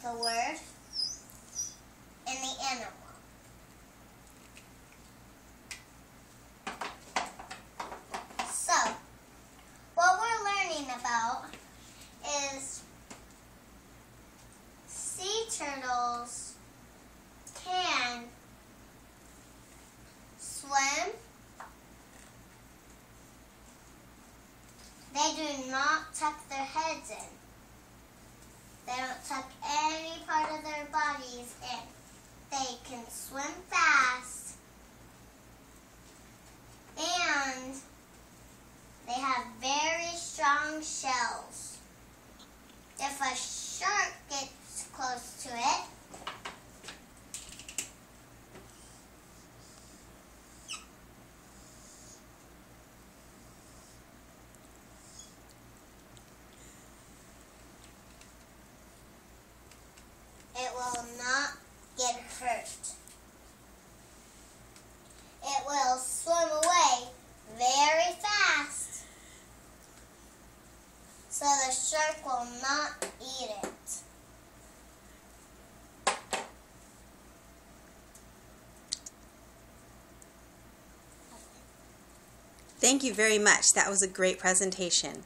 the word and the animal. So, what we're learning about is sea turtles can swim. They do not tuck their heads in. They don't tuck any part of their bodies in. They can swim fast, and they have very strong shells. If a shark gets close to it, it will not get hurt. It will swim away very fast, so the shark will not eat it. Thank you very much. That was a great presentation.